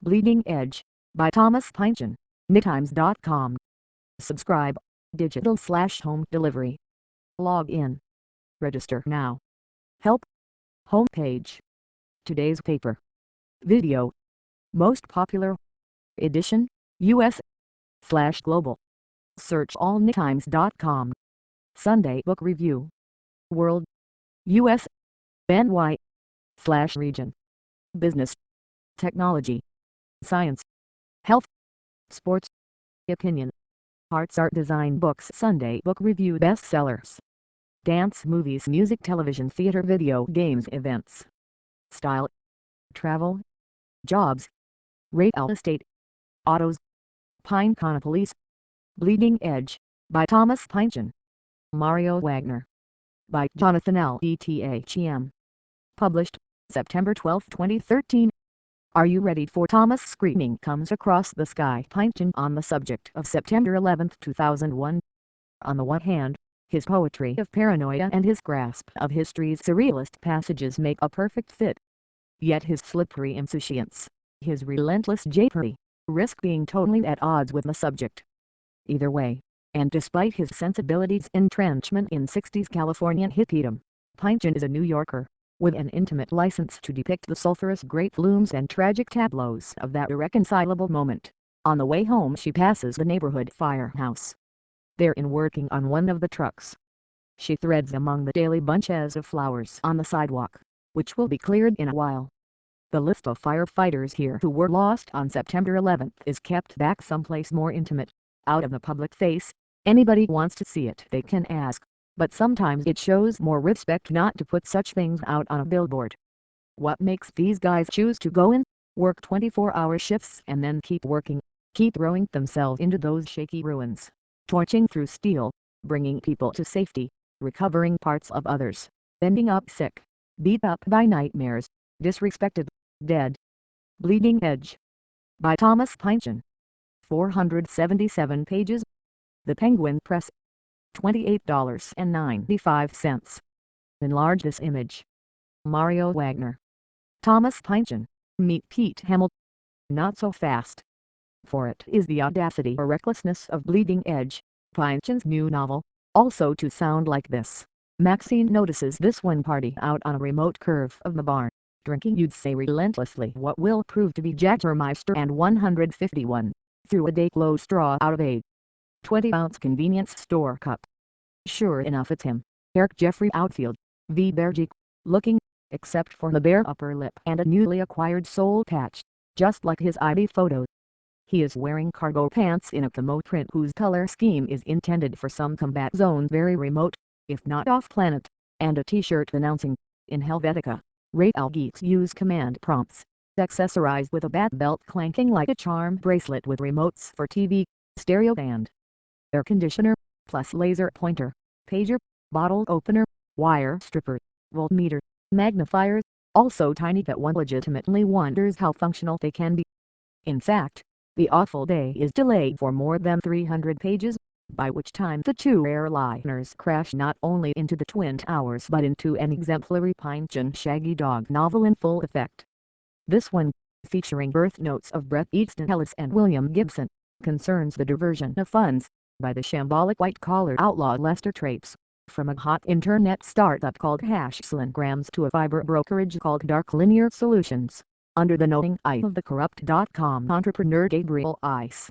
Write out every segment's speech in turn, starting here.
Bleeding Edge, by Thomas Pynchon, NewTimes.com. Subscribe, digital/home delivery. Log in. Register now. Help. Homepage. Today's paper. Video. Most popular. Edition, US/global. Search all NewTimes.com. Sunday Book Review. World. US. NY/region. Business. Technology. Science. Health. Sports. Opinion. Arts, Art, Design, Books. Sunday Book Review. Bestsellers. Dance, movies, music, television, theater, video, games, events. Style. Travel. Jobs. Real estate. Autos. Pynchon Police. Bleeding Edge, by Thomas Pynchon. Mario Wagner. By Jonathan L. Ethem. Published, September 12, 2013. Are you ready for Thomas Screaming Comes Across the Sky? Pynchon on the subject of September 11, 2001. On the one hand, his poetry of paranoia and his grasp of history's surrealist passages make a perfect fit. Yet his slippery insouciance, his relentless japery, risk being totally at odds with the subject. Either way, and despite his sensibilities' entrenchment in 60s Californian hippiedom, Pynchon is a New Yorker, with an intimate license to depict the sulphurous grape blooms and tragic tableaus of that irreconcilable moment. On the way home she passes the neighborhood firehouse. Therein, working on one of the trucks, she threads among the daily bunches of flowers on the sidewalk, which will be cleared in a while. The list of firefighters here who were lost on September 11 is kept back someplace more intimate, out of the public face. Anybody wants to see it they can ask, but sometimes it shows more respect not to put such things out on a billboard. What makes these guys choose to go in, work 24-hour shifts and then keep working, keep throwing themselves into those shaky ruins, torching through steel, bringing people to safety, recovering parts of others, ending up sick, beat up by nightmares, disrespected, dead? Bleeding Edge, by Thomas Pynchon. 477 pages. The Penguin Press. $28.95. Enlarge this image. Mario Wagner. Thomas Pynchon. Meet Pete Hamill. Not so fast. For it is the audacity or recklessness of Bleeding Edge, Pynchon's new novel, also to sound like this. Maxine notices this one party out on a remote curve of the barn, drinking, you'd say, relentlessly what will prove to be Jägermeister and 151, through a day-glow straw out of a 20-ounce convenience store cup. Sure enough, it's him, Eric Jeffrey Outfield, V. Bergic, looking, except for the bare upper lip and a newly acquired soul patch, just like his ID photos. He is wearing cargo pants in a camo print whose color scheme is intended for some combat zone very remote, if not off-planet, and a t-shirt announcing, in Helvetica, Real Geeks use command prompts, accessorized with a bat belt clanking like a charm bracelet with remotes for TV, stereo and air conditioner, plus laser pointer, pager, bottle opener, wire stripper, voltmeter, magnifiers, all so tiny that one legitimately wonders how functional they can be. In fact, the awful day is delayed for more than 300 pages, by which time the two airliners crash not only into the Twin Towers but into an exemplary Pynchon Shaggy Dog novel in full effect. This one, featuring birth notes of Bret Easton Ellis and William Gibson, concerns the diversion of funds by the shambolic white-collar outlaw Lester Trapes, from a hot internet startup called Hashslingrams to a fiber brokerage called Dark Linear Solutions, under the knowing eye of the corrupt .com entrepreneur Gabriel Ice.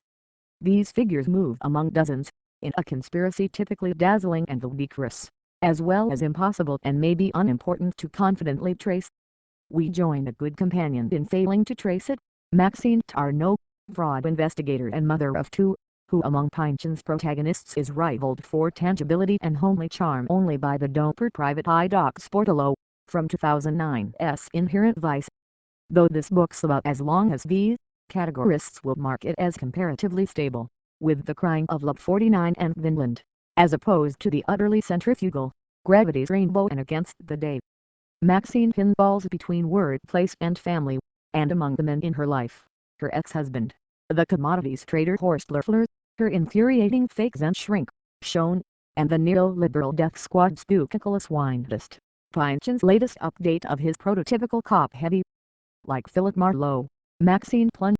These figures move among dozens, in a conspiracy typically dazzling and ludicrous, as well as impossible and maybe unimportant to confidently trace. We join a good companion in failing to trace it, Maxine Tarnot, fraud investigator and mother of two, who among Pynchon's protagonists is rivaled for tangibility and homely charm only by the doper Private Eye Doc Sportolo, from 2009's Inherent Vice. Though this book's about as long as these, categorists will mark it as comparatively stable, with the crying of Love 49 and Vinland, as opposed to the utterly centrifugal, Gravity's Rainbow and Against the Day. Maxine pinballs between word, place and family, and among the men in her life, her ex-husband, the commodities trader Horst Loeffler, her infuriating fakes and shrink, Schoen, and the neoliberal death squad Spookiculus Windest, Pynchon's latest update of his prototypical cop-heavy. Like Philip Marlowe, Maxine plunged